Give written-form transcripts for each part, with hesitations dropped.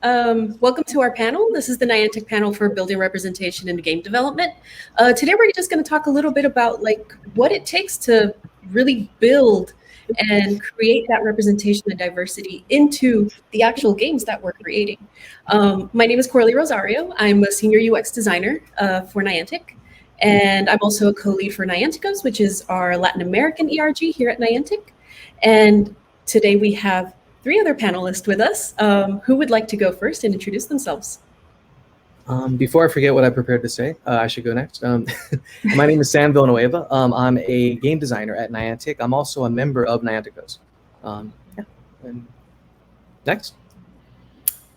Welcome to our panel. This is the Niantic panel for building representation in game development. Today, we're just going to talk a little bit about what it takes to really build and create that representation and diversity into the actual games that we're creating. My name is Coralie Rosario. I'm a senior UX designer for Niantic, and I'm also a co-lead for Nianticos, which is our Latin American ERG here at Niantic. And today we have three other panelists with us. Who would like to go first and introduce themselves? Before I forget what I prepared to say, I should go next. My name is Sam Villanueva. I'm a game designer at Niantic. I'm also a member of Nianticos. And next.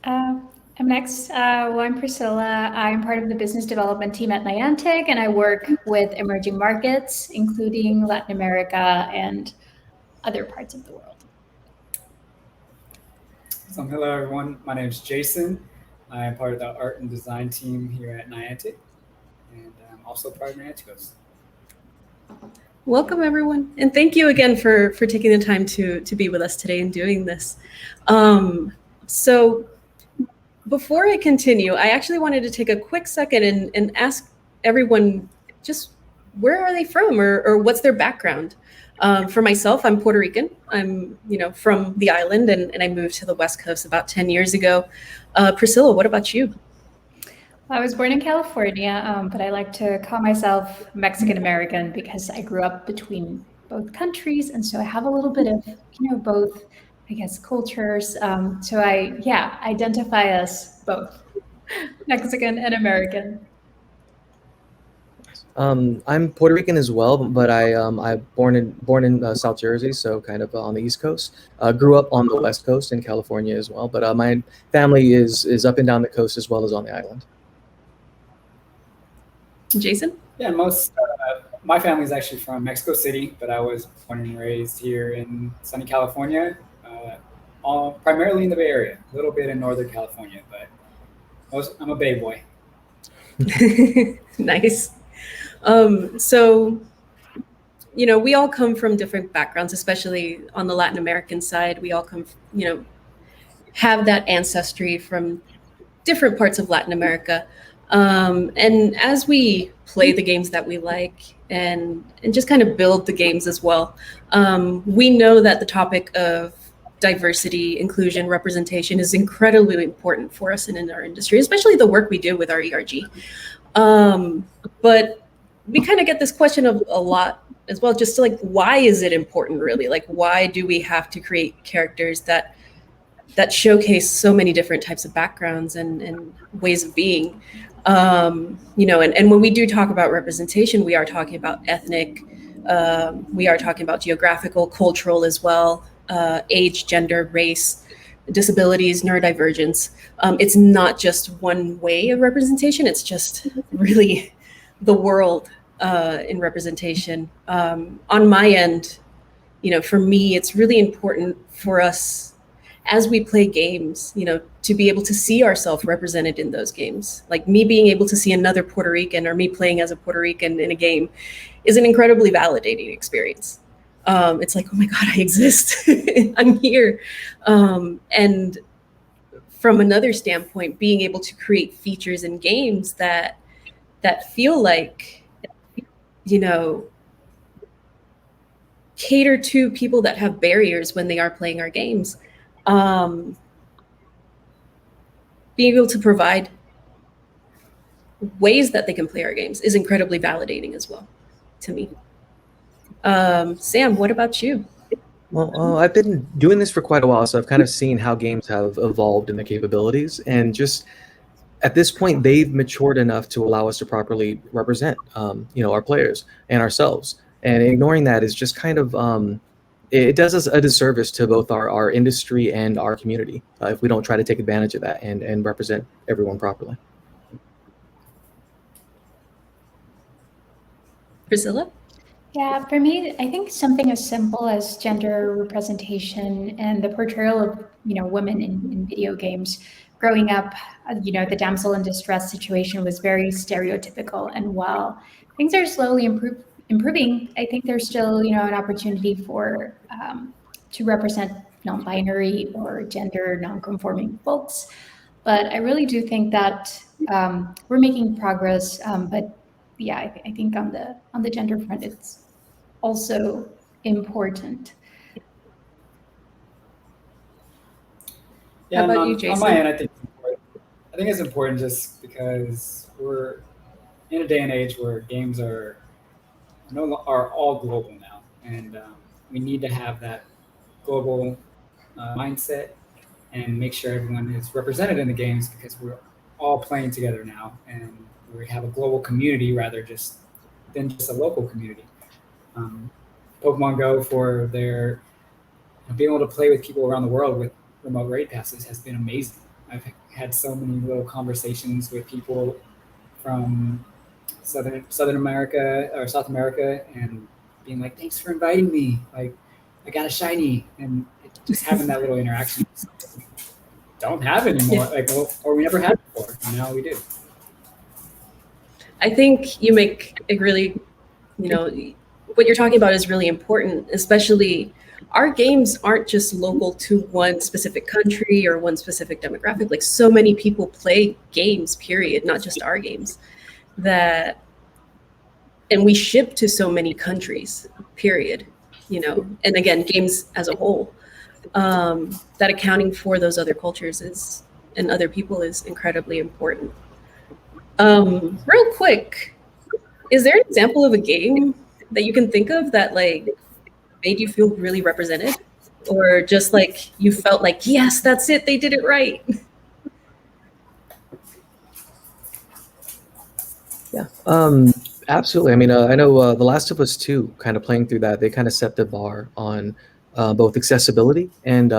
I'm next. I'm Priscilla. I'm part of the business development team at Niantic, and I work with emerging markets, including Latin America and other parts of the world. So hello everyone, my name is Jason. I am part of the art and design team here at Niantic, and I'm also part of Nianticos. Welcome everyone, and thank you again for taking the time to be with us today and doing this. So before I continue, I actually wanted to take a quick second and ask everyone just where are they from or what's their background? For myself, I'm Puerto Rican. I'm, from the island, and I moved to the West Coast about 10 years ago. Priscilla, what about you? I was born in California, but I like to call myself Mexican American because I grew up between both countries, and so I have a little bit of, both, I guess, cultures. So I identify as both Mexican and American. I'm Puerto Rican as well, but I'm born in South Jersey, so kind of on the East Coast. Grew up on the West Coast in California as well, but my family is up and down the coast as well as on the island. Jason? Yeah, my family is actually from Mexico City, but I was born and raised here in sunny California, primarily in the Bay Area, a little bit in Northern California, but I'm a Bay boy. Nice. So, we all come from different backgrounds, especially on the Latin American side. We all come, have that ancestry from different parts of Latin America. And as we play the games that we like and just kind of build the games as well, we know that the topic of diversity, inclusion, representation is incredibly important for us and in our industry, especially the work we do with our ERG. But we kind of get this question of a lot as well, just why is it important really? Why do we have to create characters that showcase so many different types of backgrounds and ways of being? And when we do talk about representation, we are talking about ethnic, we are talking about geographical, cultural as well, age, gender, race, disabilities, neurodivergence. It's not just one way of representation, it's just really the world in representation. On my end, for me, it's really important for us as we play games, to be able to see ourselves represented in those games. Like me being able to see another Puerto Rican or me playing as a Puerto Rican in a game is an incredibly validating experience. It's like, oh my God, I exist. I'm here. And from another standpoint, being able to create features in games that feel like, cater to people that have barriers when they are playing our games. Being able to provide ways that they can play our games is incredibly validating as well to me. Sam, what about you? Well, I've been doing this for quite a while, so I've kind of seen how games have evolved in their capabilities, and just at this point, they've matured enough to allow us to properly represent, our players and ourselves. And ignoring that is just kind of, it does us a disservice to both our industry and our community if we don't try to take advantage of that and represent everyone properly. Priscilla? Yeah, for me, I think something as simple as gender representation and the portrayal of, women in video games. Growing up, the damsel in distress situation was very stereotypical. And while things are slowly improving, I think there's still, an opportunity for to represent non-binary or gender non-conforming folks. But I really do think that we're making progress. But yeah, I think on the gender front, it's also important. Yeah, How and about you, on my Jason? end, I think it's important just because we're in a day and age where games are all global now, and we need to have that global mindset and make sure everyone is represented in the games because we're all playing together now, and we have a global community rather than just a local community. Um, Pokemon Go for their being able to play with people around the world with remote raid passes has been amazing. I've had so many little conversations with people from Southern America or South America, and being like, "Thanks for inviting me. Like, I got a shiny," and just having that little interaction. Don't have anymore, like, well, or we never had before, and now we do. I think you make a really, what you're talking about is really important, especially our games aren't just local to one specific country or one specific demographic. Like so many people play games, period, not just our games, that, and we ship to so many countries, period, and again, games as a whole, that accounting for those other cultures is, and other people is incredibly important. Real quick, is there an example of a game that you can think of that like made you feel really represented, or just like you felt like, yes, that's it, they did it right? Yeah, absolutely. I mean, I know The Last of Us 2, kind of playing through that, they kind of set the bar on both accessibility and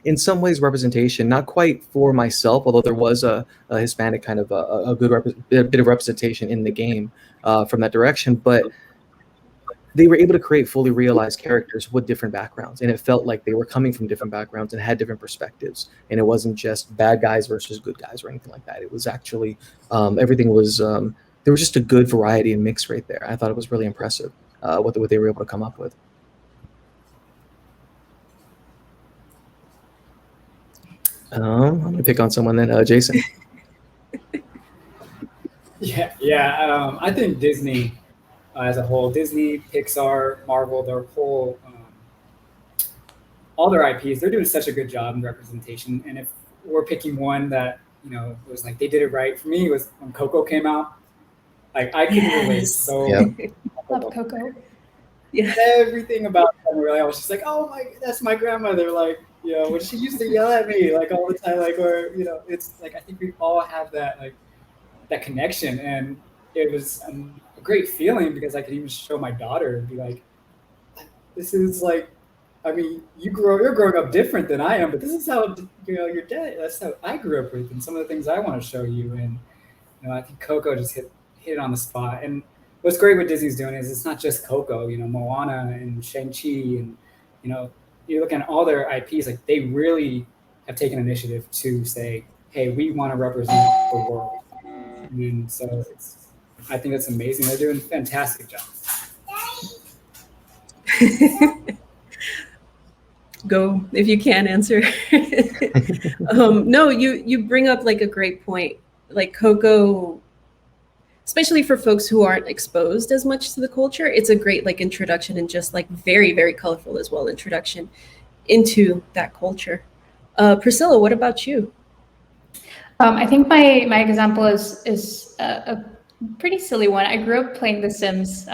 in some ways representation. Not quite for myself, although there was a Hispanic kind of a good bit of representation in the game from that direction, but they were able to create fully realized characters with different backgrounds, and it felt like they were coming from different backgrounds and had different perspectives, and it wasn't just bad guys versus good guys or anything like that. It was actually everything was there was just a good variety and mix right there. I thought it was really impressive what they were able to come up with. I'm gonna pick on someone then, Jason. Yeah. I think Disney as a whole, Disney, Pixar, Marvel, their whole, all their IPs, they're doing such a good job in representation. And if we're picking one that was like they did it right for me, it was when Coco came out. Like I can relate Yes. so. Yep. Love Coco. Yeah. Everything about them, really, I was just like, oh my, that's my grandmother. Like, when she used to yell at me like all the time, like, or it's like I think we all have that like that connection, and it was a great feeling because I could even show my daughter and be like, this is like, I mean, you're growing up different than I am, but this is how your dad. That's how I grew up with, and some of the things I want to show you. And I think Coco just hit it on the spot. And what's great what Disney's doing is it's not just Coco. Moana and Shang-Chi, and you're looking at all their IPs. Like they really have taken initiative to say, hey, we want to represent the world. And so I think that's amazing. They're doing a fantastic job. Go if you can answer. No, you bring up like a great point. Like Coco, especially for folks who aren't exposed as much to the culture, it's a great like introduction, and just like very, very colorful as well introduction into that culture. Priscilla, what about you? I think my example is a pretty silly one. I grew up playing The Sims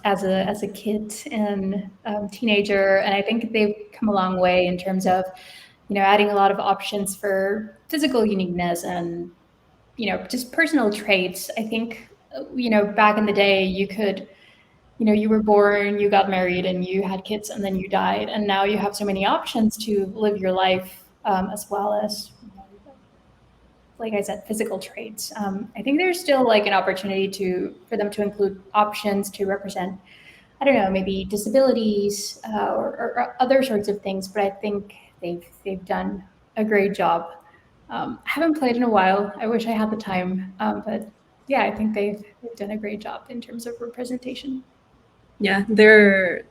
as a kid and teenager, and I think they've come a long way in terms of adding a lot of options for physical uniqueness and just personal traits. I think back in the day you could you were born, you got married, and you had kids, and then you died, and now you have so many options to live your life as well as like I said, physical traits. I think there's still like an opportunity for them to include options to represent, I don't know, maybe disabilities or other sorts of things. But I think they've done a great job. I haven't played in a while. I wish I had the time, but yeah, I think they've done a great job in terms of representation. Yeah, they're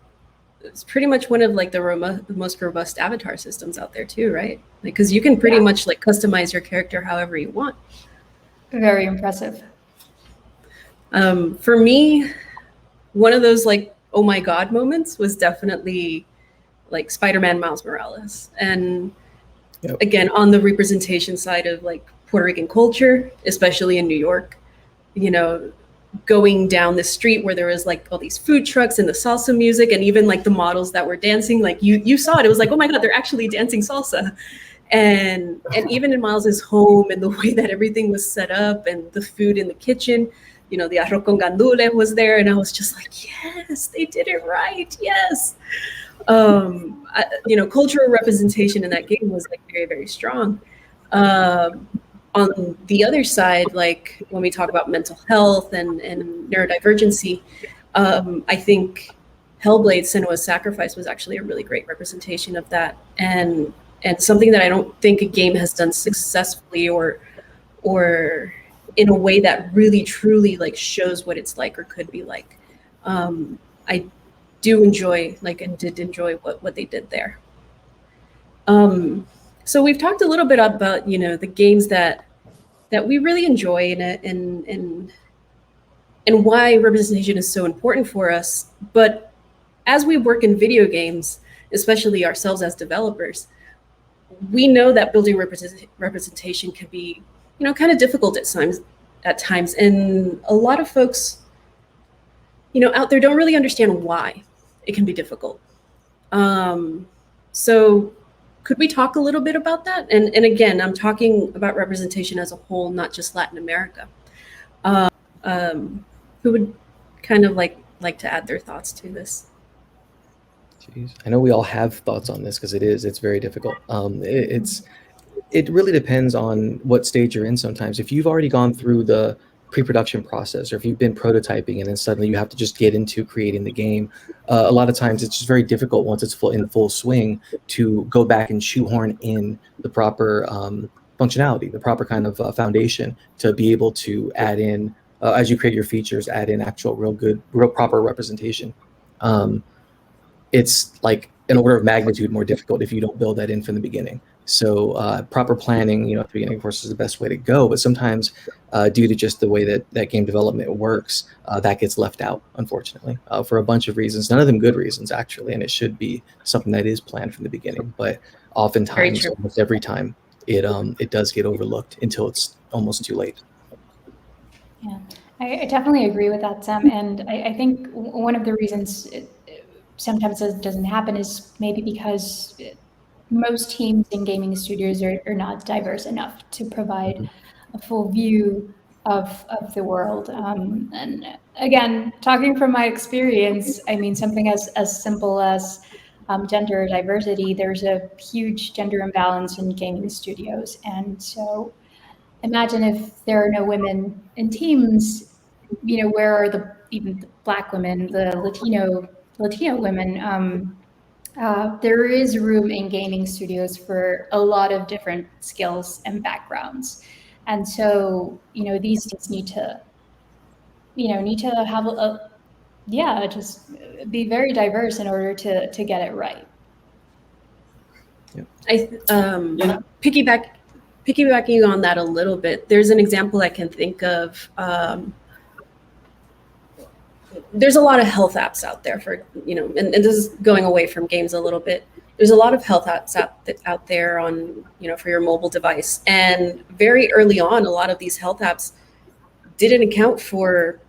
it's pretty much one of like the most robust avatar systems out there too, right? Like, because you can pretty much like customize your character however you want. Very impressive. For me, one of those like oh my god moments was definitely like Spider-Man Miles Morales, and again on the representation side of like Puerto Rican culture, especially in New York, you know, going down the street where there was like all these food trucks and the salsa music, and even like the models that were dancing, like you saw it was like, oh my god, they're actually dancing salsa. And even in Miles's home and the way that everything was set up and the food in the kitchen, you know, the arroz con gandules was there, and I was just like, yes, they did it right, yes. You know, cultural representation in that game was like very, very strong. On the other side, like when we talk about mental health and neurodivergency, I think Hellblade: Senua's Sacrifice was actually a really great representation of that, and something that I don't think a game has done successfully or in a way that really truly like shows what it's like or could be like. I do enjoy like and did enjoy what they did there. So we've talked a little bit about, you know, the games that we really enjoy and why representation is so important for us. But as we work in video games, especially ourselves as developers, we know that building representation can be, you know, kind of difficult at times. And a lot of folks, you know, out there don't really understand why it can be difficult. So could we talk a little bit about that? And again, I'm talking about representation as a whole, not just Latin America. Who would kind of like to add their thoughts to this? Jeez. I know we all have thoughts on this because it's very difficult. It really depends on what stage you're in sometimes. If you've already gone through the pre-production process, or if you've been prototyping and then suddenly you have to just get into creating the game, a lot of times it's just very difficult once it's in full swing to go back and shoehorn in the proper functionality, the proper kind of foundation to be able to add in, as you create your features, add in actual real proper representation. It's like an order of magnitude more difficult if you don't build that in from the beginning. So proper planning, you know, at the beginning, of course, is the best way to go. But sometimes, due to just the way that game development works, that gets left out, unfortunately, for a bunch of reasons. None of them good reasons, actually, and it should be something that is planned from the beginning. But oftentimes, almost every time, it does get overlooked until it's almost too late. Yeah, I definitely agree with that, Sam. And I think one of the reasons sometimes it doesn't happen is maybe because most teams in gaming studios are not diverse enough to provide a full view of the world. And again, talking from my experience, I mean, something as simple as gender diversity, there's a huge gender imbalance in gaming studios. And so imagine if there are no women in teams, you know, where are even the Black women, the Latino women? There is room in gaming studios for a lot of different skills and backgrounds. And so, you know, these things need to have just be very diverse in order to get it right. Piggybacking on that a little bit, there's an example I can think of. There's a lot of health apps out there for, you know, and this is going away from games a little bit. There's a lot of health apps out there on, you know, for your mobile device. And very early on, a lot of these health apps didn't account for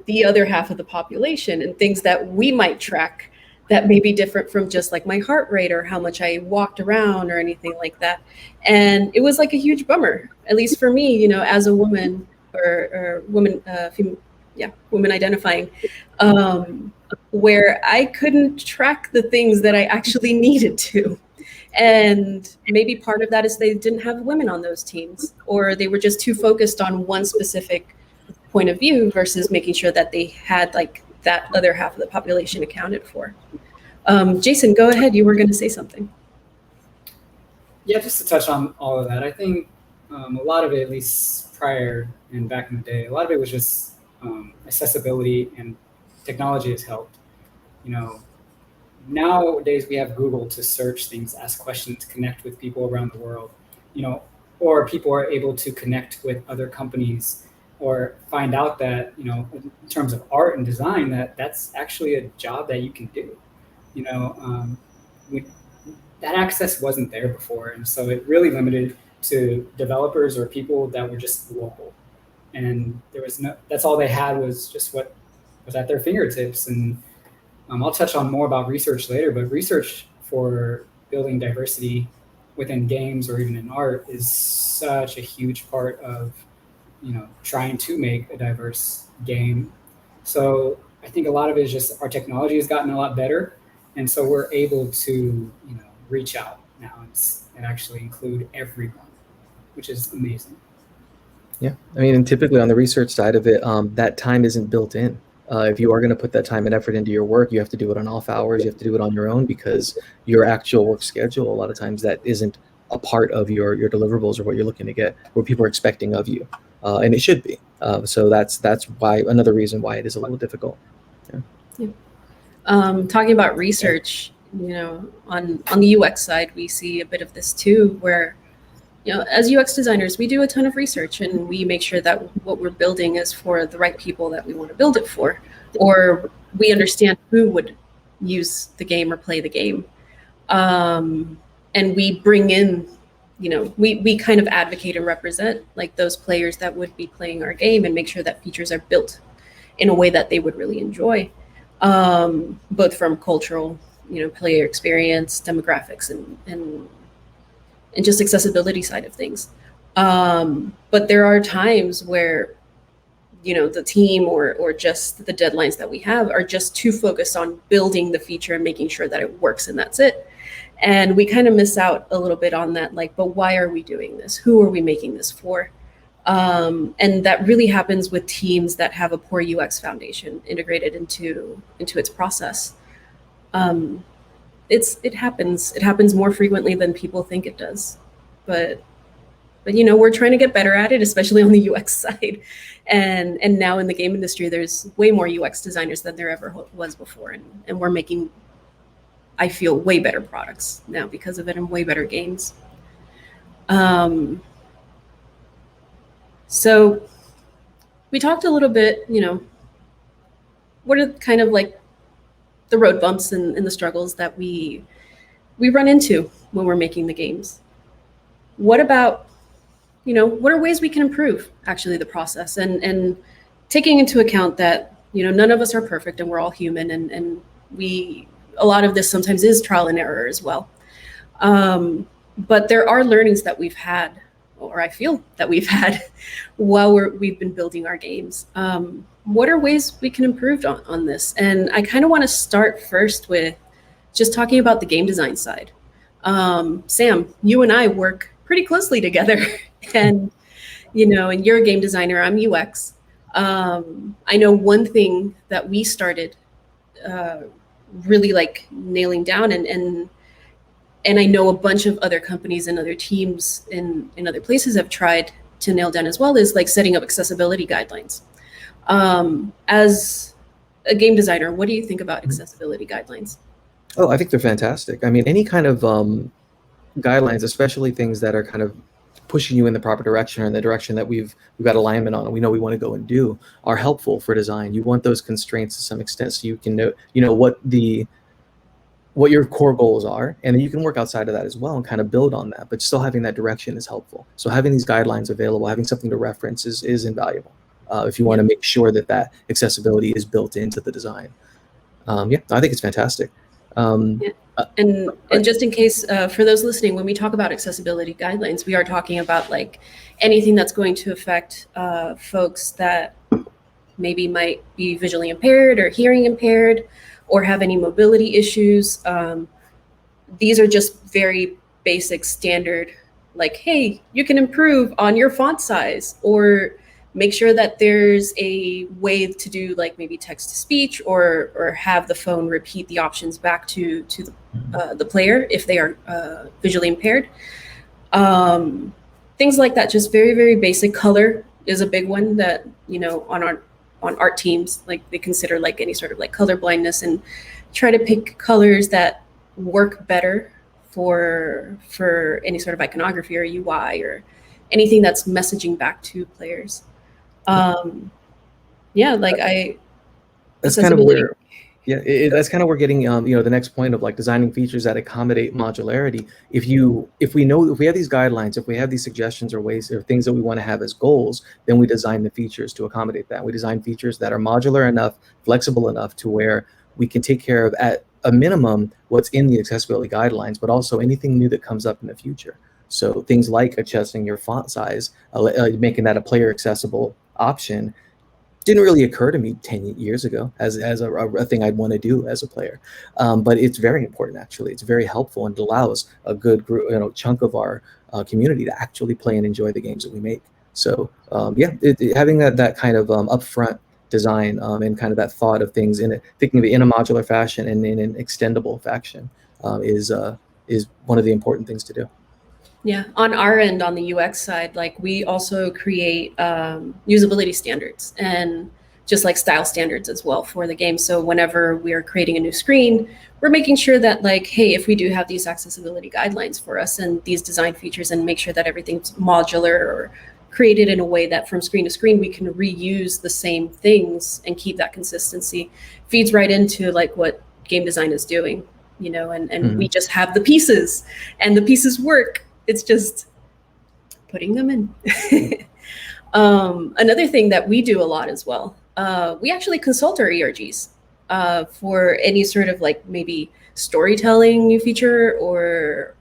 the other half of the population and things that we might track that may be different from just like my heart rate or how much I walked around or anything like that. And it was like a huge bummer, at least for me, you know, as a woman or woman, women identifying, where I couldn't track the things that I actually needed to. And maybe part of that is they didn't have women on those teams, or they were just too focused on one specific point of view versus making sure that they had like that other half of the population accounted for. Jason, go ahead. You were going to say something. Yeah, just to touch on all of that, I think a lot of it, at least prior and back in the day, a lot of it was just accessibility, and technology has helped. You know, nowadays we have Google to search things, ask questions, connect with people around the world, or people are able to connect with other companies or find out that, in terms of art and design, that's actually a job that you can do. We, that access wasn't there before. And so it really limited to developers or people that were just local. And that's all they had was just what was at their fingertips. And I'll touch on more about research later, but research for building diversity within games or even in art is such a huge part of, trying to make a diverse game. So I think a lot of it is just our technology has gotten a lot better. And so we're able to, reach out now and actually include everyone, which is amazing. Yeah, I mean, and typically on the research side of it, that time isn't built in. If you are going to put that time and effort into your work, you have to do it on off hours. You have to do it on your own because your actual work schedule, a lot of times that isn't a part of your deliverables or what you're looking to get, what people are expecting of you, and it should be. So that's why another reason why it is a little difficult. Yeah. Talking about research, on the UX side, we see a bit of this too, where as UX designers, we do a ton of research and we make sure that what we're building is for the right people that we want to build it for, or we understand who would use the game or play the game. And we bring in, we kind of advocate and represent like those players that would be playing our game and make sure that features are built in a way that they would really enjoy, both from cultural, player experience, demographics, and just accessibility side of things. But there are times where, the team or just the deadlines that we have are just too focused on building the feature and making sure that it works and that's it. And we kind of miss out a little bit on that, like, but why are we doing this? Who are we making this for? And that really happens with teams that have a poor UX foundation integrated into its process. It happens more frequently than people think it does, but we're trying to get better at it, especially on the UX side. And now in the game industry, there's way more UX designers than there ever was before, and we're making, I feel, way better products now because of it, and way better games. So we talked a little bit, what are kind of like the road bumps and the struggles that we run into when we're making the games. What about, what are ways we can improve actually the process, and taking into account that, none of us are perfect and we're all human, and a lot of this sometimes is trial and error as well. But there are learnings that we've had, or I feel that we've had while we've been building our games. What are ways we can improve on this? And I kind of want to start first with just talking about the game design side. Sam, you and I work pretty closely together, and and you're a game designer, I'm UX. I know one thing that we started really like nailing down, and I know a bunch of other companies and other teams in other places have tried to nail down as well, is like setting up accessibility guidelines. As a game designer, what do you think about accessibility guidelines? Oh, I think they're fantastic. I mean, any kind of guidelines, especially things that are kind of pushing you in the proper direction or in the direction that we've got alignment on and we know we want to go and do, are helpful for design. You want those constraints to some extent so you can know what your core goals are, and then you can work outside of that as well and kind of build on that, but still having that direction is helpful. So having these guidelines available, having something to reference is invaluable if you want to make sure that accessibility is built into the design. I think it's fantastic. And just in case, for those listening, when we talk about accessibility guidelines, we are talking about like anything that's going to affect folks that maybe might be visually impaired or hearing impaired or have any mobility issues. These are just very basic standard, like, hey, you can improve on your font size, or make sure that there's a way to do like maybe text to speech, or have the phone repeat the options back to the player if they are visually impaired. Things like that, just very, very basic. Color is a big one that, on on art teams, like they consider like any sort of like color blindness and try to pick colors that work better for any sort of iconography or UI or anything that's messaging back to players. Yeah, like That's kind of accessibility. where, yeah, that's kind of where getting the next point of like designing features that accommodate modularity. If we have these guidelines, if we have these suggestions or ways or things that we want to have as goals, then we design the features to accommodate that. We design features that are modular enough, flexible enough to where we can take care of at a minimum what's in the accessibility guidelines, but also anything new that comes up in the future. So things like adjusting your font size, making that a player accessible option, didn't really occur to me 10 years ago as a thing I'd want to do as a player. But it's very important, actually. It's very helpful and allows a good group, chunk of our community to actually play and enjoy the games that we make. So having that kind of upfront design and kind of that thought of things thinking of it in a modular fashion and in an extendable fashion is one of the important things to do. Yeah, on our end, on the UX side, like we also create usability standards and just like style standards as well for the game. So whenever we're creating a new screen, we're making sure that like, hey, if we do have these accessibility guidelines for us and these design features, and make sure that everything's modular or created in a way that from screen to screen we can reuse the same things and keep that consistency, feeds right into like what game design is doing, and we just have the pieces and the pieces work. It's just putting them in. Another thing that we do a lot as well, we actually consult our ERGs for any sort of like maybe storytelling new feature or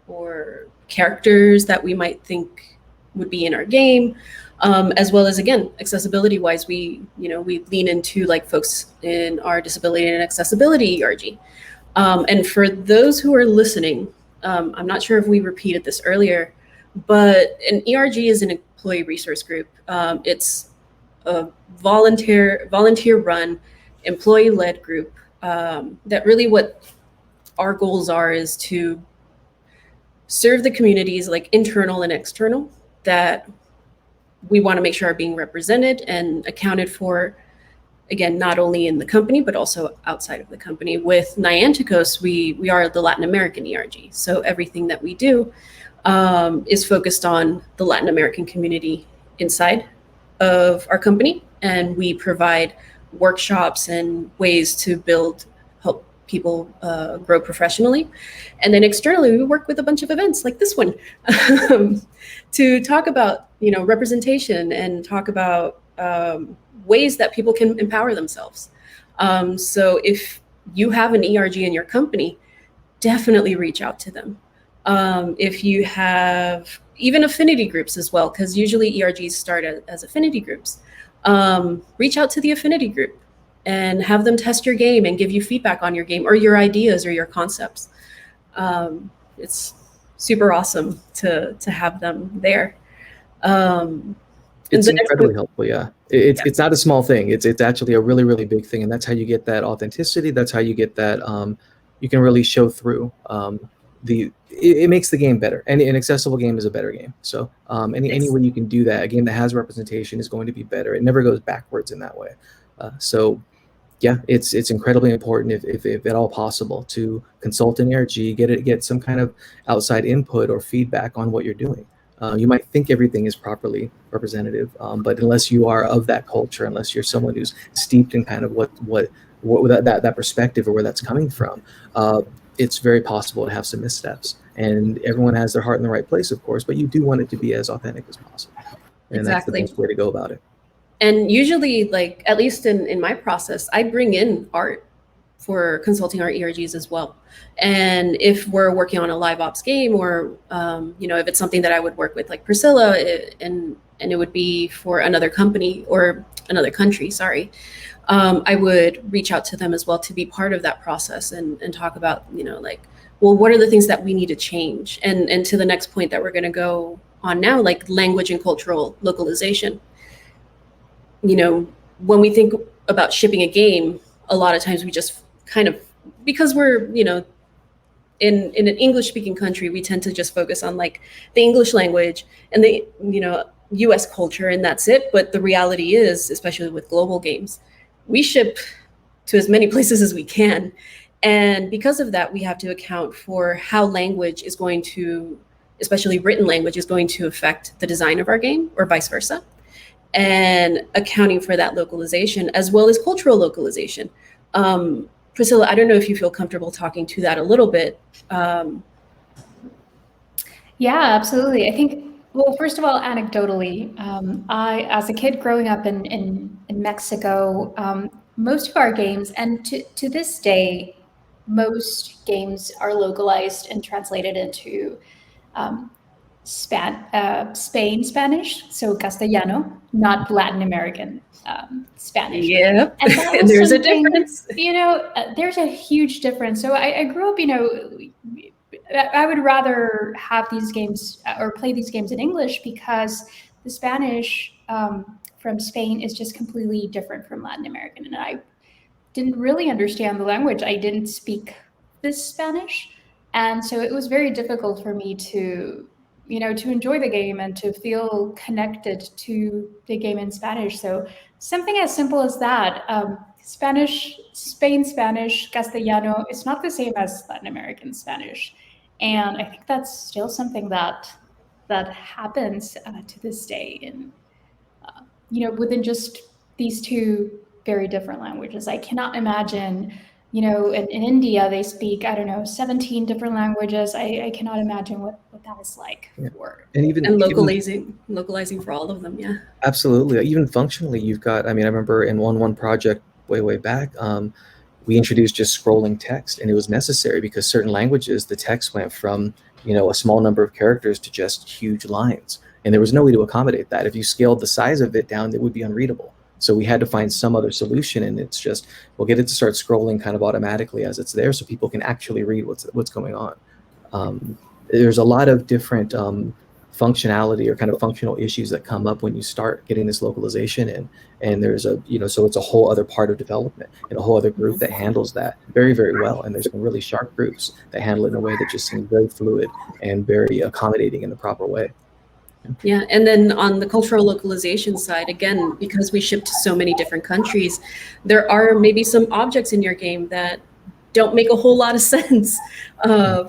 characters that we might think would be in our game, as well as, again, accessibility wise, we lean into like folks in our disability and accessibility ERG. And for those who are listening, I'm not sure if we repeated this earlier, but an ERG is an employee resource group. It's a volunteer-run, employee-led group that really what our goals are is to serve the communities, like internal and external, that we want to make sure are being represented and accounted for, again, not only in the company, but also outside of the company. With Niantic, we are the Latin American ERG. So everything that we do is focused on the Latin American community inside of our company. And we provide workshops and ways to help people grow professionally. And then externally, we work with a bunch of events like this one to talk about, representation and talk about ways that people can empower themselves. So if you have an ERG in your company, definitely reach out to them. If you have even affinity groups as well, because usually ERGs start as affinity groups, reach out to the affinity group and have them test your game and give you feedback on your game or your ideas or your concepts. It's super awesome to have them there. It's incredibly helpful. Yeah. It's not a small thing. It's actually a really, really big thing. And that's how you get that authenticity. That's how you get that, you can really show through it makes the game better. And an accessible game is a better game. So any way you can do that, a game that has representation is going to be better. It never goes backwards in that way. So yeah, it's incredibly important if at all possible to consult an ERG, get some kind of outside input or feedback on what you're doing. You might think everything is properly representative, but unless you are of that culture, unless you're someone who's steeped in kind of what that perspective or where that's coming from, it's very possible to have some missteps. And everyone has their heart in the right place, of course, but you do want it to be as authentic as possible. And That's the best way to go about it. And usually, like, at least in my process, I bring in art for consulting our ERGs as well. And if we're working on a live ops game or, if it's something that I would work with like Priscilla and it would be for another company or another country, sorry, I would reach out to them as well to be part of that process and talk about, what are the things that we need to change? And to the next point that we're going to go on now, like language and cultural localization. When we think about shipping a game, a lot of times we just kind of, because we're, in an English speaking country, we tend to just focus on like the English language and US culture and that's it. But the reality is, especially with global games, we ship to as many places as we can. And because of that, we have to account for how language is going to, especially written language, is going to affect the design of our game or vice versa. And accounting for that localization as well as cultural localization. Priscilla, I don't know if you feel comfortable talking to that a little bit. Yeah, absolutely. I think, well, first of all, anecdotally, as a kid growing up in Mexico, most of our games, and to this day, most games are localized and translated into um, Spain Spanish, so Castellano, not Latin American Spanish. Yeah, And that and was there's a something, difference. there's a huge difference. So I grew up, I would rather have these games or play these games in English because the Spanish from Spain is just completely different from Latin American. And I didn't really understand the language. I didn't speak this Spanish. And so it was very difficult for me to, to enjoy the game and to feel connected to the game in Spanish. So something as simple as that, Spain Spanish, Castellano, it's not the same as Latin American Spanish. And I think that's still something that happens to this day in, within just these two very different languages. I cannot imagine, in India, they speak, I don't know, 17 different languages. I cannot imagine what that is like for. And even localizing for all of them. Yeah. Absolutely. Even functionally, you've got, I mean, I remember in one project way back, we introduced just scrolling text, and it was necessary because certain languages, the text went from, a small number of characters to just huge lines. And there was no way to accommodate that. If you scaled the size of it down, it would be unreadable. So we had to find some other solution, and it's just, we'll get it to start scrolling kind of automatically as it's there so people can actually read what's going on. There's a lot of different functionality or kind of functional issues that come up when you start getting this localization in, and there's so it's a whole other part of development and a whole other group that handles that very, very well. And there's some really sharp groups that handle it in a way that just seems very fluid and very accommodating in the proper way. Yeah, and then on the cultural localization side, again, because we ship to so many different countries, there are maybe some objects in your game that don't make a whole lot of sense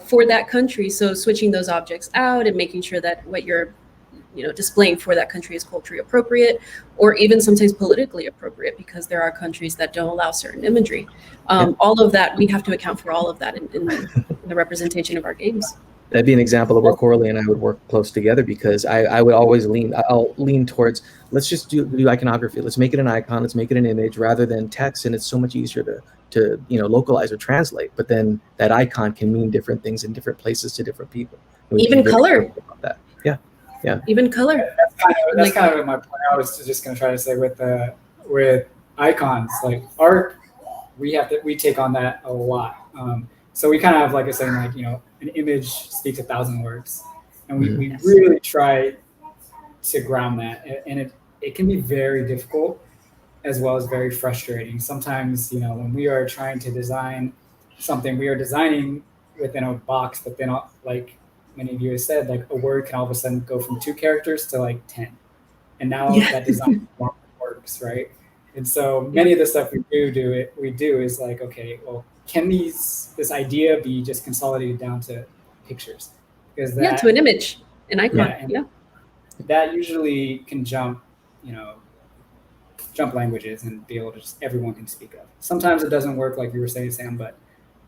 for that country. So switching those objects out and making sure that what you're displaying for that country is culturally appropriate, or even sometimes politically appropriate, because there are countries that don't allow certain imagery. All of that, we have to account for all of that in the representation of our games. That'd be an example of where Coralie and I would work close together, because I would always I'll lean towards, let's just do iconography. Let's make it an icon. Let's make it an image rather than text. And it's so much easier to localize or translate. But then that icon can mean different things in different places to different people. Even color. About that. Yeah. Even color. That's kind of my point. I was just going to try to say with icons, like art, we take on that a lot. So we kind of have like a saying, like, an image speaks 1,000 words, and we really try to ground that, and it can be very difficult as well as very frustrating. Sometimes, when we are trying to design something, we are designing within a box, but then, like many of you have said, like a word can all of a sudden go from 2 characters to like 10, and now that design works, right? And so many of the stuff we do is like, okay, well, can this idea be just consolidated down to pictures? Because to an image, an icon. That usually can jump languages and be able to just everyone can speak of. Sometimes it doesn't work, like you were saying, Sam, but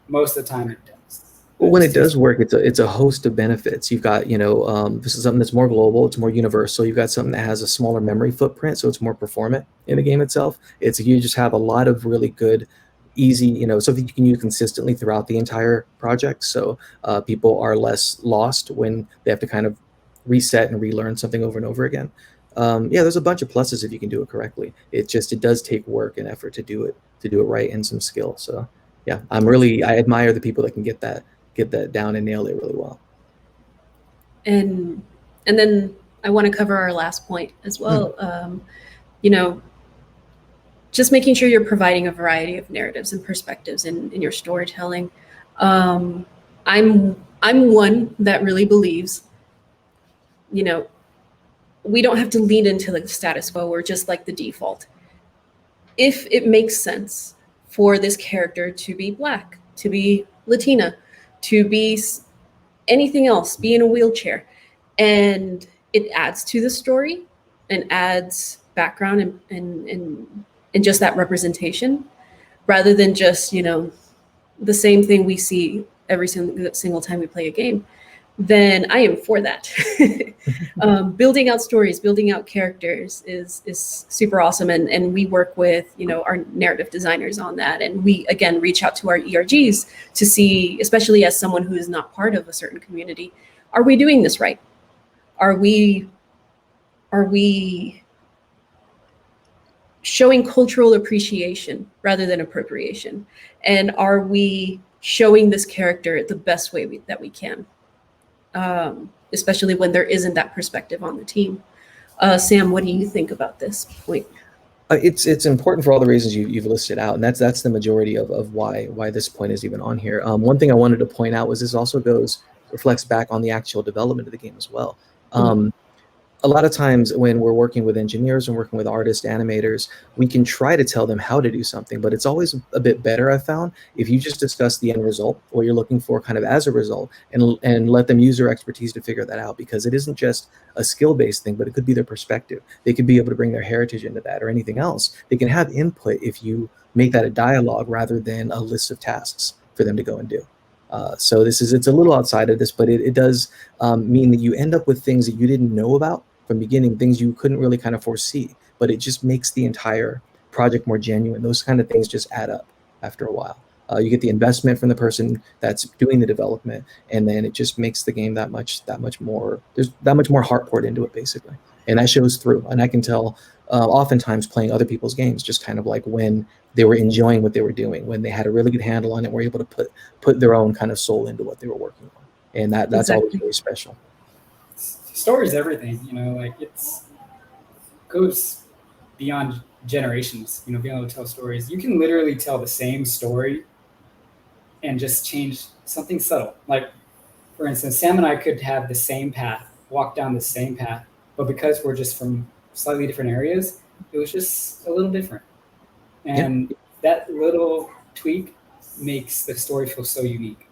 most of the time it does. Well, when it does work, it's a host of benefits. You've got, this is something that's more global, it's more universal. You've got something that has a smaller memory footprint, so it's more performant in the game itself. You just have a lot of really good, easy, something you can use consistently throughout the entire project. So people are less lost when they have to kind of reset and relearn something over and over again. There's a bunch of pluses if you can do it correctly. It does take work and effort to do it right, and some skill. So yeah, I admire the people that can get that down and nail it really well. And then I want to cover our last point as well. Just making sure you're providing a variety of narratives and perspectives in your storytelling. I'm one that really believes, we don't have to lean into like the status quo or just like the default. If it makes sense for this character to be Black, to be Latina, to be anything else, be in a wheelchair, and it adds to the story and adds background and just that representation, rather than just, you know, the same thing we see every single time we play a game, then I am for that. Building out stories, building out characters is super awesome, and we work with, you know, our narrative designers on that, and we again reach out to our ERGs to see, especially as someone who is not part of a certain community, are we doing this right? Are we showing cultural appreciation rather than appropriation? And are we showing this character the best way that we can? Especially when there isn't that perspective on the team. Sam, what do you think about this point? It's important for all the reasons you've listed out, and that's the majority of why this point is even on here. One thing I wanted to point out was this also reflects back on the actual development of the game as well. A lot of times when we're working with engineers and working with artists, animators, we can try to tell them how to do something, but it's always a bit better, I've found, if you just discuss the end result, what you're looking for kind of as a result, and let them use their expertise to figure that out, because it isn't just a skill-based thing, but it could be their perspective. They could be able to bring their heritage into that or anything else. They can have input if you make that a dialogue rather than a list of tasks for them to go and do. So it's a little outside of this, but it does mean that you end up with things that you didn't know about from the beginning, things you couldn't really kind of foresee, but it just makes the entire project more genuine. Those kind of things just add up after a while. You get the investment from the person that's doing the development, and then it just makes the game that much more, there's that much more heart poured into it, basically. And that shows through. And I can tell oftentimes playing other people's games, just kind of like when they were enjoying what they were doing, when they had a really good handle on it, were able to put their own kind of soul into what they were working on. And that's Exactly. always really special. Story's everything, you know, like goes beyond generations, you know, being able to tell stories. You can literally tell the same story and just change something subtle. Like, for instance, Sam and I could have the same path, walk down the same path, but because we're just from slightly different areas, it was just a little different. And that little tweak makes the story feel so unique.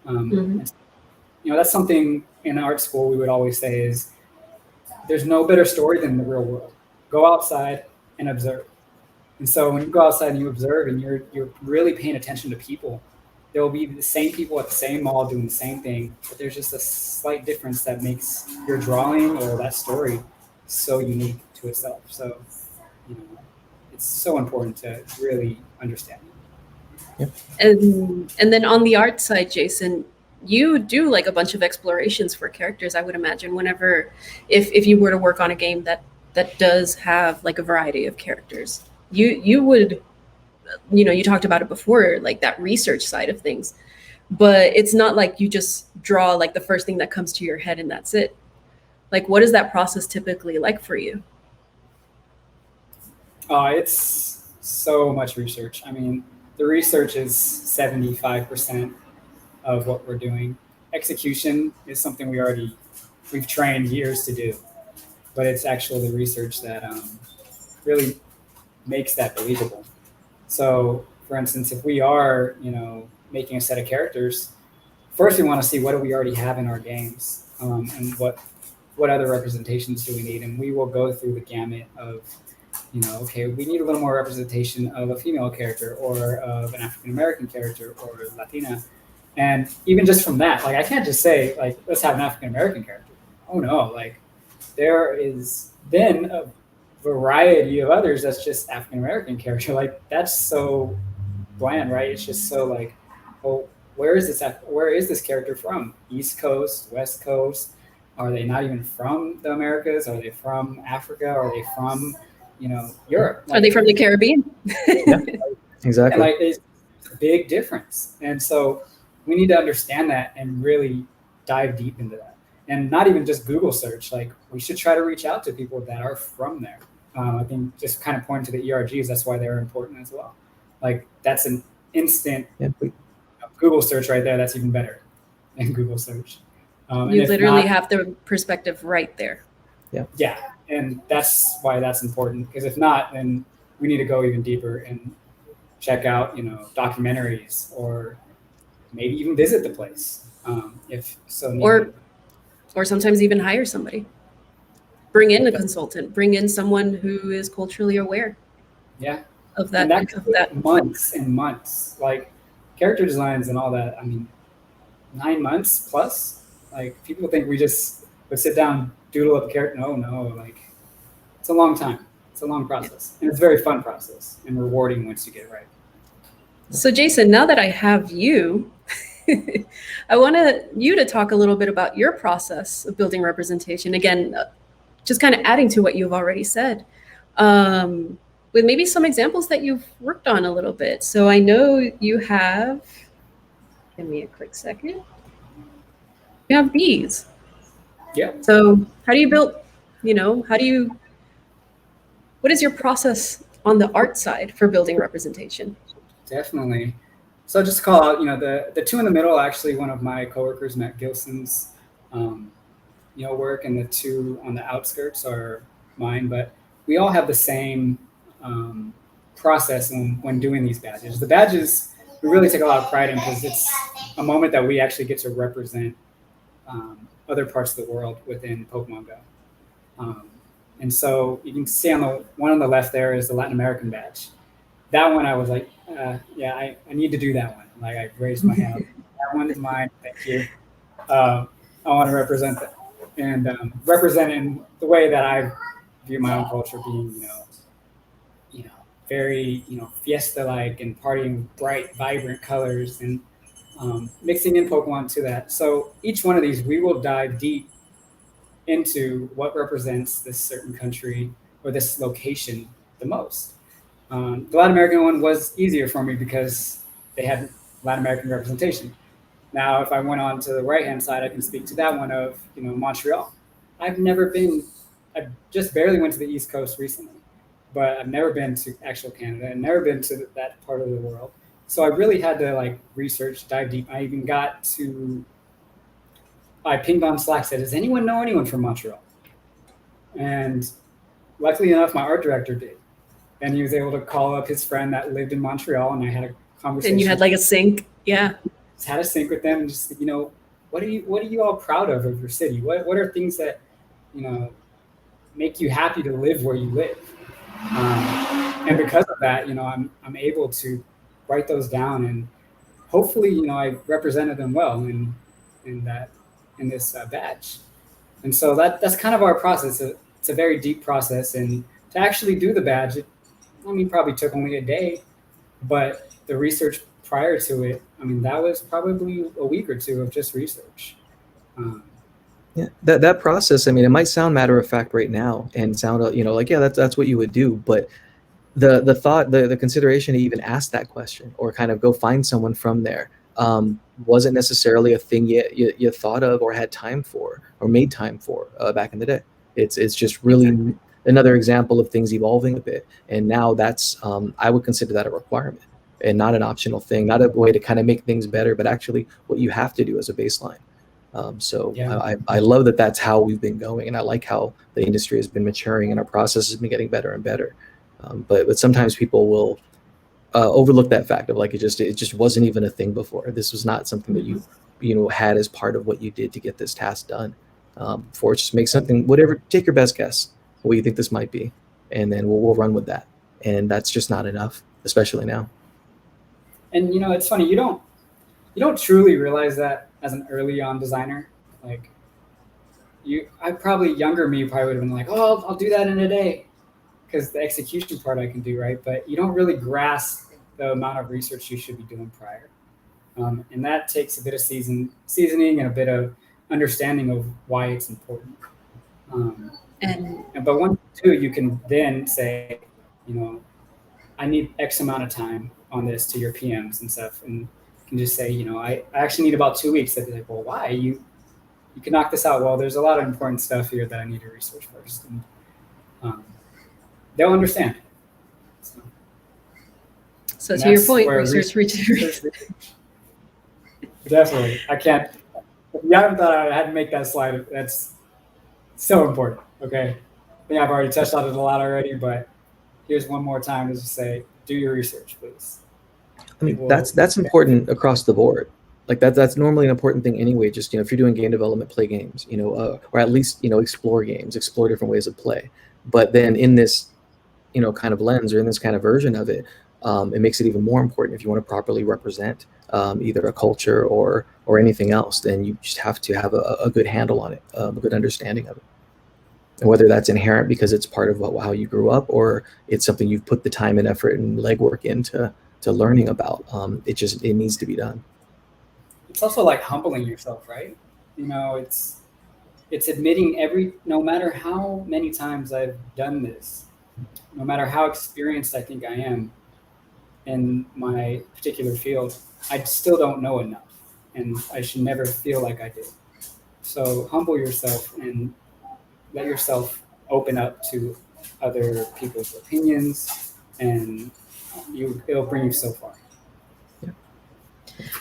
You know, that's something in art school we would always say is there's no better story than the real world. Go outside and observe. And so when you go outside and you observe and you're really paying attention to people, there will be the same people at the same mall doing the same thing, but there's just a slight difference that makes your drawing or that story so unique to itself. So, you know, it's so important to really understand it. And then on the art side, Jason, you do like a bunch of explorations for characters, I would imagine, whenever, if you were to work on a game that does have like a variety of characters, you would, you know, you talked about it before, like that research side of things, but it's not like you just draw like the first thing that comes to your head and that's it. Like, what is that process typically like for you? It's so much research. I mean, the research is 75% of what we're doing. Execution is something we've trained years to do, but it's actually the research that really makes that believable. So, for instance, if we are, you know, making a set of characters, first we want to see what do we already have in our games, and what other representations do we need, and we will go through the gamut of, you know, okay, we need a little more representation of a female character or of an African American character or Latina. And even just from that, like, I can't just say, like, let's have an African American character. Oh no, like, there is then a variety of others that's just African American character. Like, that's so bland, right? It's just so like, well, where is this character from? East Coast, West Coast? Are they not even from the Americas? Are they from Africa? Are they from, you know, Europe? Like, are they from the Caribbean? Yeah, exactly. And like, it's a big difference. And so we need to understand that and really dive deep into that. And not even just Google search. Like, we should try to reach out to people that are from there. I think just kind of pointing to the ERGs, that's why they're important as well. Like, that's an instant Google search right there. That's even better than Google search. You literally have the perspective right there. Yeah, and that's why that's important, because if not, then we need to go even deeper and check out, documentaries, or maybe even visit the place, if so needed. Or sometimes even hire somebody. Bring in a Yeah. consultant, bring in someone who is culturally aware Yeah, of and that. that could take months and months, like character designs and all that. I mean, 9 months plus. Like, people think we just would sit down, doodle up a character. No, like, it's a long time. It's a long process, and it's a very fun process and rewarding once you get it right. So Jason, now that I have you, I want you to talk a little bit about your process of building representation. Again, just kind of adding to what you've already said, with maybe some examples that you've worked on a little bit. So I know you have, give me a quick second. You have bees. Yeah. So how do you build, what is your process on the art side for building representation? Definitely. So just to call out, the two in the middle, actually, one of my coworkers, Matt Gilson's, work, and the two on the outskirts are mine. But we all have the same process when doing these badges. The badges, we really take a lot of pride in, because it's a moment that we actually get to represent other parts of the world within Pokemon Go. And so you can see on the one on the left there is the Latin American badge. That one I was like, I need to do that one. Like, I raised my hand. That one is mine. Thank you. I want to represent that, and represent in the way that I view my own culture, being, very, fiesta-like, and partying with bright, vibrant colors, and mixing in Pokemon to that. So each one of these, we will dive deep into what represents this certain country or this location the most. The Latin American one was easier for me because they had Latin American representation. Now, if I went on to the right-hand side, I can speak to that one of, Montreal. I just barely went to the East Coast recently, but I've never been to actual Canada, and never been to that part of the world. So I really had to research, dive deep. I even I pinged on Slack, said, does anyone know anyone from Montreal? And luckily enough, my art director did. And he was able to call up his friend that lived in Montreal, and I had a conversation. And you had a sync, yeah. Just had a sync with them, and just, what are you all proud of your city? What are things that, make you happy to live where you live? And because of that, I'm able to write those down, and hopefully, I represented them well in this badge. And so that's kind of our process. It's a very deep process, and to actually do the badge, probably took only a day, but the research prior to it, that was probably a week or two of just research. Yeah, that process, it might sound matter of fact right now and sound, that's what you would do, but the thought, the consideration to even ask that question or kind of go find someone from there wasn't necessarily a thing you thought of or had time for or made time for back in the day. It's just really another example of things evolving a bit, and now that's I would consider that a requirement and not an optional thing, not a way to kind of make things better, but actually what you have to do as a baseline. I love that that's how we've been going, and I like how the industry has been maturing and our process has been getting better and better. But sometimes people will overlook that fact of it just wasn't even a thing before. This was not something that you had as part of what you did to get this task done. Before, just make something, whatever, take your best guess what you think this might be, and then we'll run with that. And that's just not enough, especially now. And it's funny, you don't truly realize that as an early on designer. Probably younger me probably would have been like, oh, I'll do that in a day, because the execution part I can do, right? But you don't really grasp the amount of research you should be doing prior. And that takes a bit of seasoning and a bit of understanding of why it's important. But once you do, you can then say, I need X amount of time on this to your PMs and stuff. And you can just say, I actually need about 2 weeks. They'd be like, well, why? You can knock this out. Well, there's a lot of important stuff here that I need to research first. And they'll understand. So to your point, research. Definitely. I can't. If you haven't thought I had to make that slide, that's so important. Okay. I think I've already touched on it a lot already, but here's one more time to just say, do your research, please. I mean, that's important across the board. Like that's normally an important thing anyway. Just if you're doing game development, play games, or at least explore games, explore different ways of play. But then in this kind of lens or in this kind of version of it, it makes it even more important if you want to properly represent either a culture or anything else. Then you just have to have a good handle on it, a good understanding of it. And whether that's inherent because it's part of how you grew up, or it's something you've put the time and effort and legwork into learning about, it needs to be done. It's also like humbling yourself, right? It's admitting no matter how many times I've done this, no matter how experienced I think I am in my particular field, I still don't know enough, and I should never feel like I did. So humble yourself and let yourself open up to other people's opinions, and it'll bring you so far.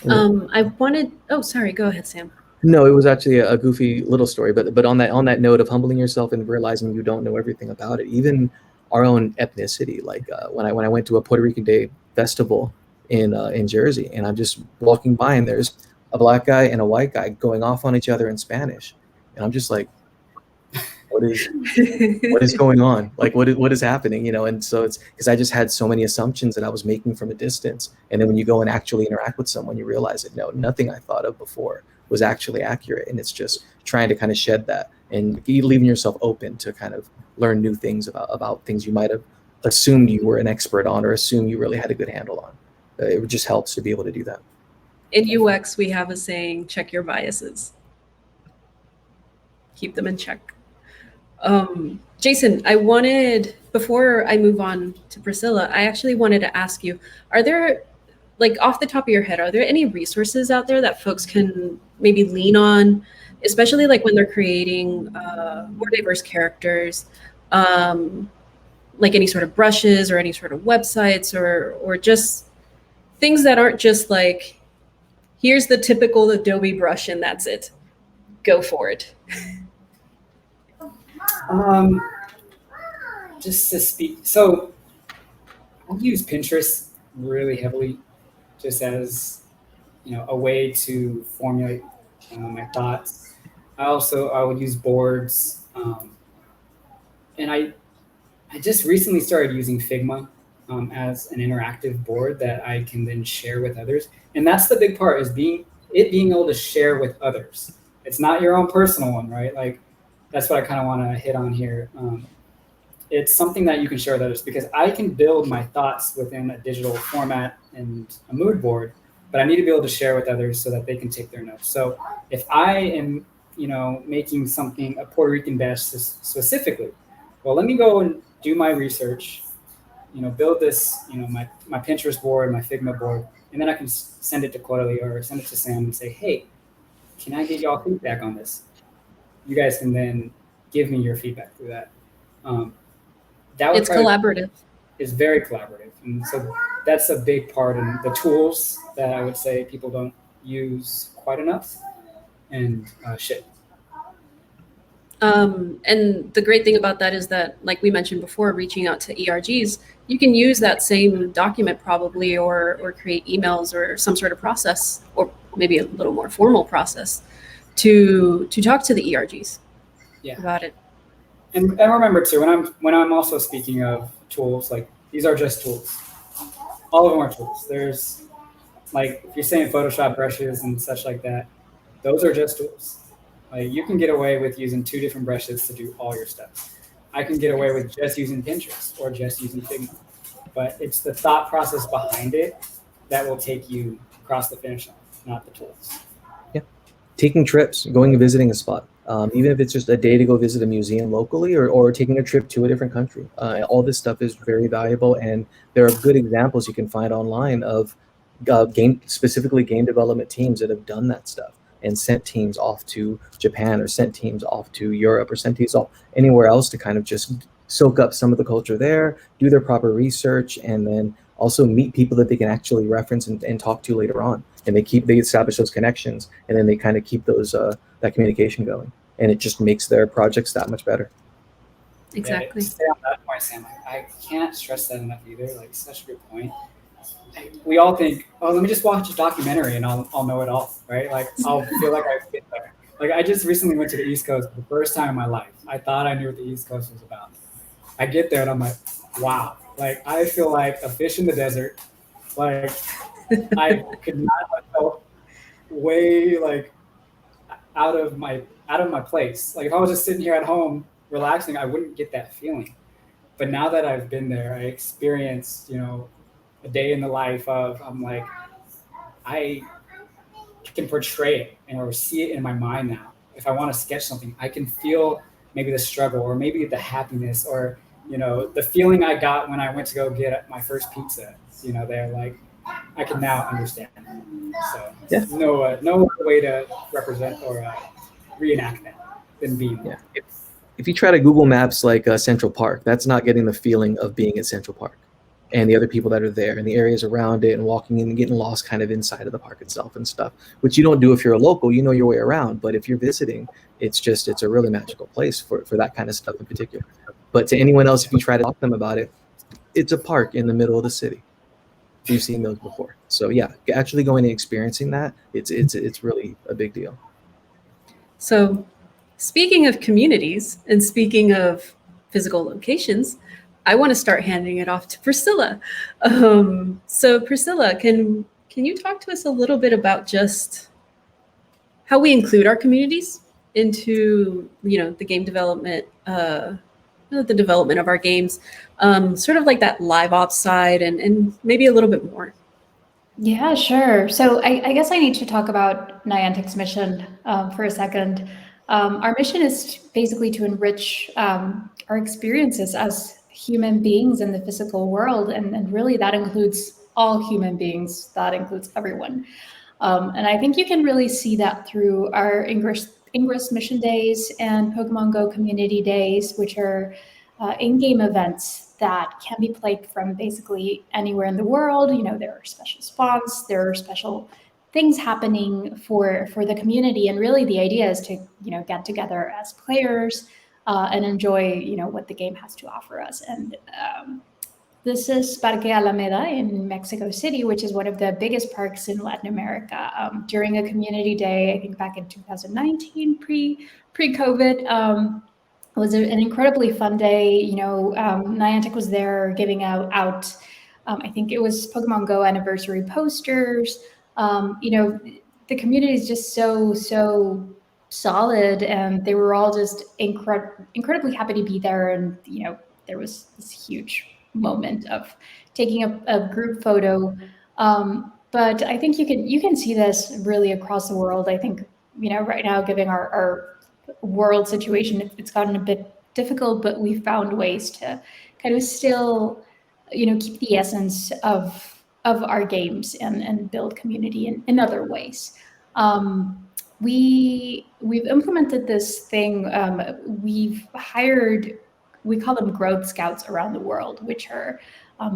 I wanted. Oh, sorry. Go ahead, Sam. No, it was actually a goofy little story, but on that note of humbling yourself and realizing you don't know everything about it, even our own ethnicity. Like when I went to a Puerto Rican Day festival in Jersey, and I'm just walking by, and there's a black guy and a white guy going off on each other in Spanish, and I'm just like, what is going on? Like what is happening? And so it's because I just had so many assumptions that I was making from a distance, and then when you go and actually interact with someone, you realize that no, nothing I thought of before was actually accurate. And it's just trying to kind of shed that and leaving yourself open to kind of learn new things about things you might have assumed you were an expert on or assumed you really had a good handle on. It just helps to be able to do that. In UX, we have a saying, check your biases. Keep them in check. Jason, before I move on to Priscilla, I actually wanted to ask you, are there, like off the top of your head, are there any resources out there that folks can maybe lean on, especially like when they're creating more diverse characters, like any sort of brushes or any sort of websites or just things that aren't just like, here's the typical Adobe brush and that's it. Go for it. Just to speak, so I use Pinterest really heavily, just as a way to formulate my thoughts. I would use boards, and I just recently started using Figma as an interactive board that I can then share with others. And that's the big part, is being able to share with others. It's not your own personal one, right? Like that's what I kind of want to hit on here. It's something that you can share with others, because I can build my thoughts within a digital format and a mood board, but I need to be able to share with others so that they can take their notes. So if I am, making something, a Puerto Rican bash specifically, well, let me go and do my research, build this, my Pinterest board, my Figma board, and then I can send it to Coralie or send it to Sam and say, hey, can I get y'all feedback on this? You guys can then give me your feedback through that. It's collaborative. It's very collaborative. And so that's a big part in the tools that I would say people don't use quite enough, and shit. And the great thing about that is that, like we mentioned before, reaching out to ERGs, you can use that same document probably or create emails or some sort of process, or maybe a little more formal process to talk to the ERGs about it. And remember too, when I'm also speaking of tools, like these are just tools. All of them are tools. There's like, if you're saying Photoshop brushes and such like that, those are just tools. Like you can get away with using 2 different brushes to do all your stuff. I can get away with just using Pinterest or just using Figma, but it's the thought process behind it that will take you across the finish line, not the tools. Yeah, taking trips, going and visiting a spot. Even if it's just a day to go visit a museum locally or taking a trip to a different country. All this stuff is very valuable, and there are good examples you can find online of specifically game development teams that have done that stuff and sent teams off to Japan or sent teams off to Europe or sent teams off anywhere else to kind of just soak up some of the culture there, do their proper research, and then also meet people that they can actually reference and talk to later on. And they establish those connections, and then they kind of keep those that communication going, and it just makes their projects that much better. Exactly. Yeah, stay on that point, Sam. I can't stress that enough either. Like, such a good point. We all think, oh, let me just watch a documentary and I'll know it all, right? Like, I'll feel like I've been there. Like, I just recently went to the East Coast for the first time in my life. I thought I knew what the East Coast was about. I get there and I'm like, wow. Like, I feel like a fish in the desert. Like, I could not have felt way like out of my place. Like, if I was just sitting here at home relaxing, I wouldn't get that feeling. But now that I've been there, I experienced, a day in the life of, I'm like, I can portray it and or see it in my mind now. If I want to sketch something, I can feel maybe the struggle or maybe the happiness or, the feeling I got when I went to go get my first pizza, they're like, I can now understand. So Yeah. no way to represent or reenact that than being there. Yeah. If you try to Google Maps like Central Park, that's not getting the feeling of being at Central Park and the other people that are there and the areas around it and walking in and getting lost kind of inside of the park itself and stuff, which you don't do if you're a local, you know your way around. But if you're visiting, it's a really magical place for that kind of stuff in particular. But to anyone else, if you try to talk to them about it, it's a park in the middle of the city. We've seen those before. So yeah, actually going and experiencing that, it's really a big deal. So speaking of communities and speaking of physical locations, I want to start handing it off to Priscilla. So Priscilla, can you talk to us a little bit about just how we include our communities into the game development, the development of our games, sort of like that live ops side and maybe a little bit more? Yeah, sure. So I guess I need to talk about Niantic's mission for a second. Our mission is basically to enrich our experiences as human beings in the physical world, and really that includes all human beings. That includes everyone. And I think you can really see that through our Ingress Mission Days and Pokemon Go Community Days, which are in-game events that can be played from basically anywhere in the world. There are special spawns, there are special things happening for the community, and really the idea is to get together as players and enjoy what the game has to offer us. And this is Parque Alameda in Mexico City, which is one of the biggest parks in Latin America. During a community day, I think back in 2019, pre-COVID. It was an incredibly fun day. Niantic was there giving out I think it was Pokemon Go anniversary posters. The community is just so solid, and they were all just incredibly happy to be there. And there was this huge moment of taking a group photo. But I think you can see this really across the world. I think right now, given our world situation, it's gotten a bit difficult, but we've found ways to kind of still keep the essence of our games and build community in other ways. We've implemented this thing. We've hired, we call them growth scouts around the world, which are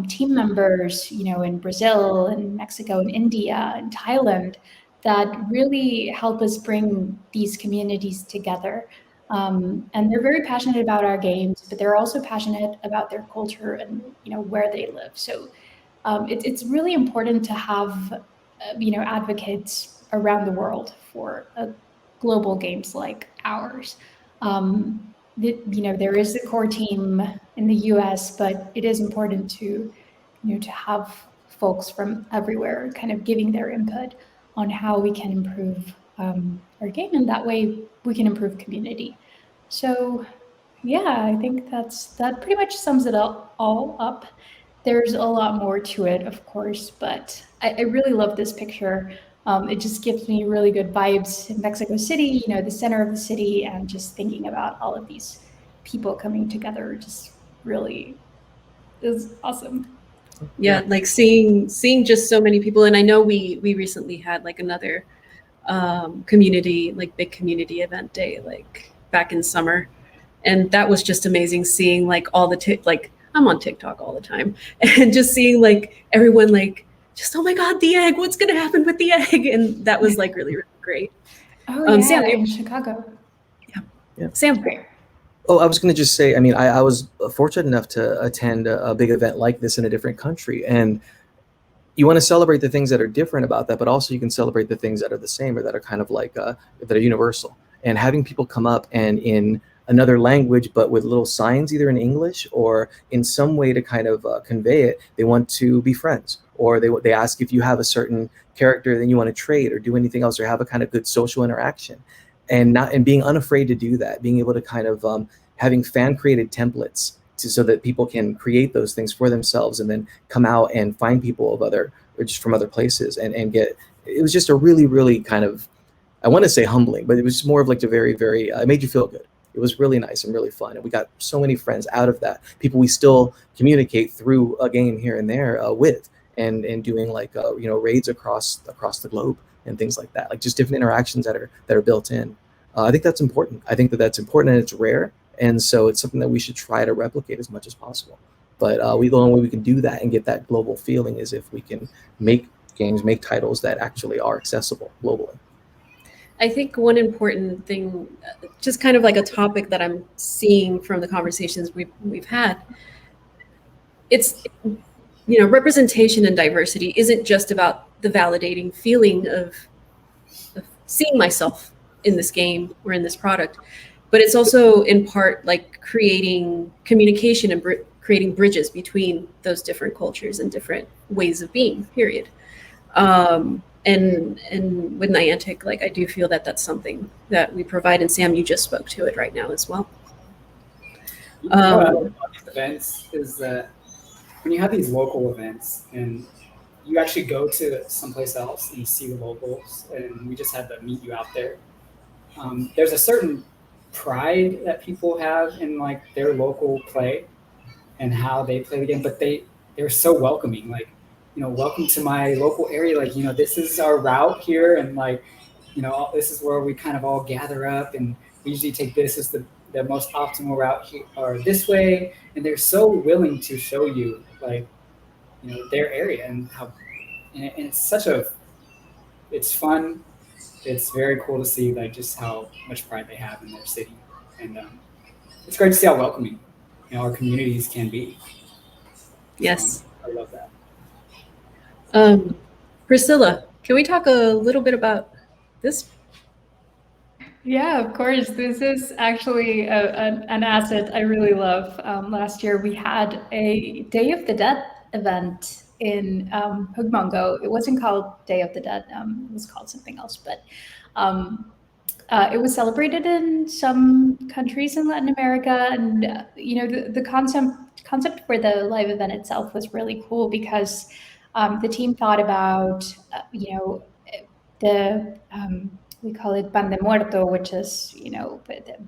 team members in Brazil and Mexico and India and Thailand that really help us bring these communities together. And they're very passionate about our games, but they're also passionate about their culture and where they live. So it's really important to have advocates around the world for global games like ours. There is the core team in the U.S., but it is important to to have folks from everywhere kind of giving their input on how we can improve our game, and that way we can improve community. So yeah, I think that pretty much sums it all up. There's a lot more to it, of course, but I really love this picture. It just gives me really good vibes in Mexico City, the center of the city, and just thinking about all of these people coming together just really is awesome. Yeah, like seeing just so many people. And I know we recently had like another community, like big community event day, like back in summer, and that was just amazing seeing like all the like I'm on TikTok all the time, and just seeing like everyone like just, oh my god, the egg, what's gonna happen with the egg? And that was like really great. Oh yeah, Sam, in Chicago. yeah. Sam, Great. Oh, I was going to just say, I mean, I was fortunate enough to attend a big event like this in a different country, and you want to celebrate the things that are different about that, but also you can celebrate the things that are the same or that are kind of like that are universal. And having people come up and in another language, but with little signs, either in English or in some way to kind of convey it, they want to be friends, or they ask if you have a certain character, then you want to trade or do anything else, or have a kind of good social interaction, and being unafraid to do that, being able to kind of having fan created templates so that people can create those things for themselves and then come out and find people of other or just from other places and get. It was just a really, really kind of, I want to say humbling, but it was more of like a very, very, it made you feel good. It was really nice and really fun, and we got so many friends out of that, people we still communicate through a game here and there with, and doing like raids across the globe and things like that, like just different interactions that are built in. I think that's important. I think that's important, and it's rare, and so it's something that we should try to replicate as much as possible. But the only way we can do that and get that global feeling is if we can make games, make titles that actually are accessible globally. I think one important thing, just kind of like a topic that I'm seeing from the conversations we've had, it's, representation and diversity isn't just about the validating feeling of seeing myself in this game or in this product, but it's also in part like creating communication and creating bridges between those different cultures and different ways of being, period. And with Niantic, like I do feel that that's something that we provide, and Sam, you just spoke to it right now as well. What I love about these events is that when you have these local events and you actually go to someplace else and you see the locals, and we just had to meet you out there. There's a certain pride that people have in like their local play and how they play the game, but they're so welcoming. Like, welcome to my local area. Like, this is our route here, and like, this is where we kind of all gather up, and we usually take this as the most optimal route here, or this way. And they're so willing to show you like, their area and how, and it's fun. It's very cool to see like just how much pride they have in their city, and it's great to see how welcoming our communities can be. Yes. I love that. Priscilla, can we talk a little bit about this? Yeah, of course. This is actually an asset I really love. Last year we had a Day of the Dead event in Pokemon Go. It wasn't called Day of the Dead. It was called something else, but it was celebrated in some countries in Latin America, and the concept for the live event itself was really cool because the team thought about the we call it pan de muerto, which is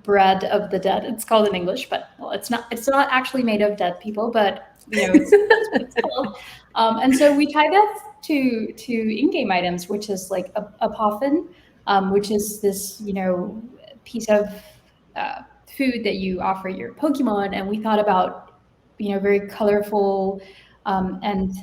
bread of the dead. It's called in English, but well, it's not actually made of dead people, but it's what it's called. And so we tie that to in-game items, which is like a puffin, which is this piece of food that you offer your Pokemon, and we thought about very colorful and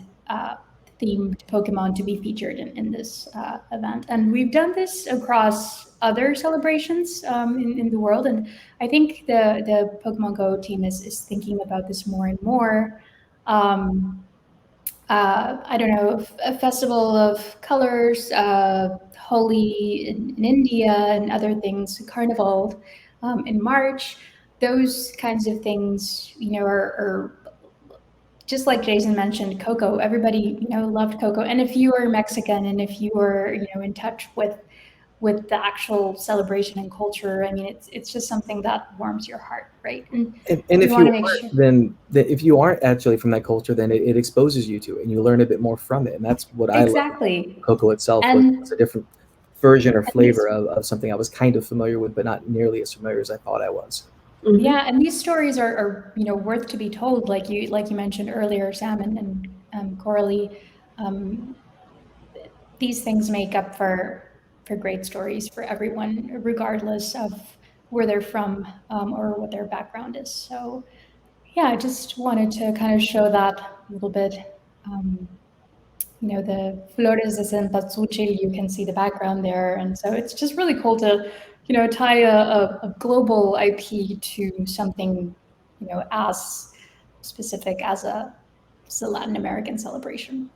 themed Pokemon to be featured in this event. And we've done this across other celebrations in the world. And I think the Pokemon Go team is thinking about this more and more. I don't know, a festival of colors, Holi in India, and other things, Carnival in March. Those kinds of things, are just like Jason mentioned, Coco. Everybody, loved Coco. And if you are Mexican and if you are, in touch with the actual celebration and culture, I mean, it's just something that warms your heart, right? And if you aren't, then if you aren't actually from that culture, then it exposes you to it, and you learn a bit more from it. And that's what I love. Coco itself was a different version or flavor of something I was kind of familiar with, but not nearly as familiar as I thought I was. Mm-hmm. Yeah, and these stories are worth to be told, like you mentioned earlier, Sam and Coralie. These things make up for great stories for everyone, regardless of where they're from or what their background is. So, yeah, I just wanted to kind of show that a little bit. The Flores de Cempasúchil, you can see the background there, and so it's just really cool to tie a global IP to something, as specific as a Latin American celebration.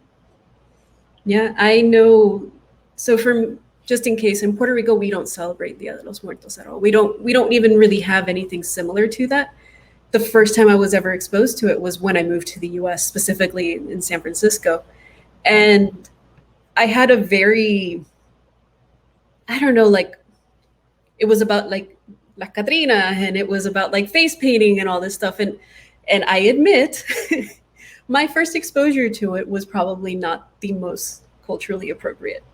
Yeah, I know. So just in case, in Puerto Rico, we don't celebrate Dia de los Muertos at all. We don't even really have anything similar to that. The first time I was ever exposed to it was when I moved to the US, specifically in San Francisco. And I had a very, I don't know, like, it was about like La Catrina, and it was about like face painting and all this stuff. And I admit, my first exposure to it was probably not the most culturally appropriate.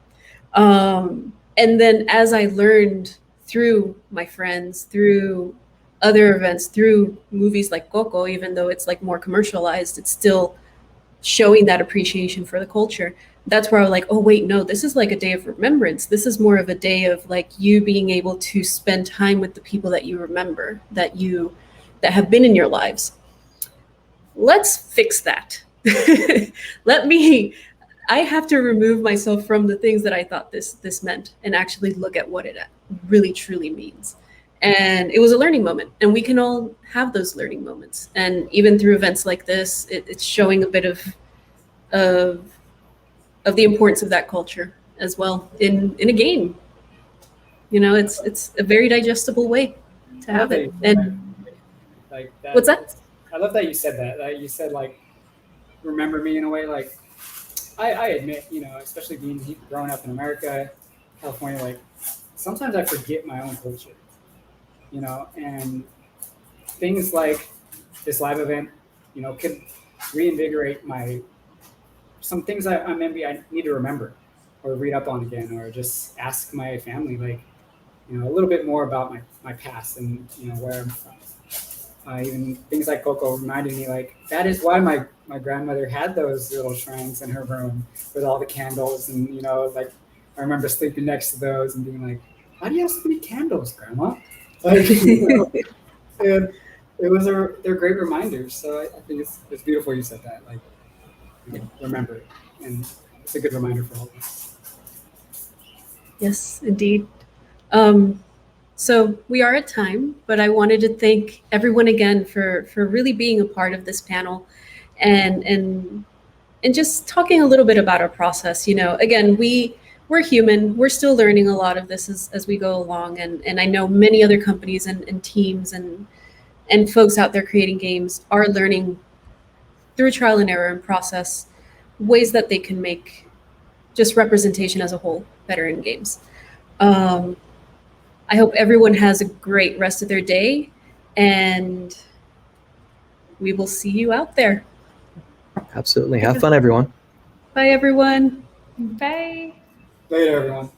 And then as I learned through my friends, through other events, through movies like Coco, even though it's like more commercialized, it's still showing that appreciation for the culture. That's where I was like, oh wait, no, this is like a day of remembrance. This is more of a day of like you being able to spend time with the people that you remember, that have been in your lives. Let's fix that. I have to remove myself from the things that I thought this meant and actually look at what it really truly means. And it was a learning moment, and we can all have those learning moments. And even through events like this, it's showing a bit of the importance of that culture as well in a game. It's a very digestible way to have it. And like that, what's that? I love that you said that. That you said like, remember me in a way. Like, I admit, especially growing up in America, California, like sometimes I forget my own culture. And things like this live event, could reinvigorate some things I maybe I need to remember or read up on again, or just ask my family, like, a little bit more about my past and, where I'm from. Even things like Coco reminded me, like, that is why my grandmother had those little shrines in her room with all the candles. And, like, I remember sleeping next to those and being like, why do you have so many candles, Grandma? Like, and they're great reminders. So I think it's beautiful you said that. Like, remember it. And it's a good reminder for all of us. Yes, indeed. So we are at time, but I wanted to thank everyone again for really being a part of this panel and just talking a little bit about our process. Again, we're human. We're still learning a lot of this as we go along. And I know many other companies and teams and folks out there creating games are learning through trial and error and process ways that they can make just representation as a whole better in games. I hope everyone has a great rest of their day, and we will see you out there. Absolutely. Have fun, everyone. Bye, everyone. Bye. Later, everyone.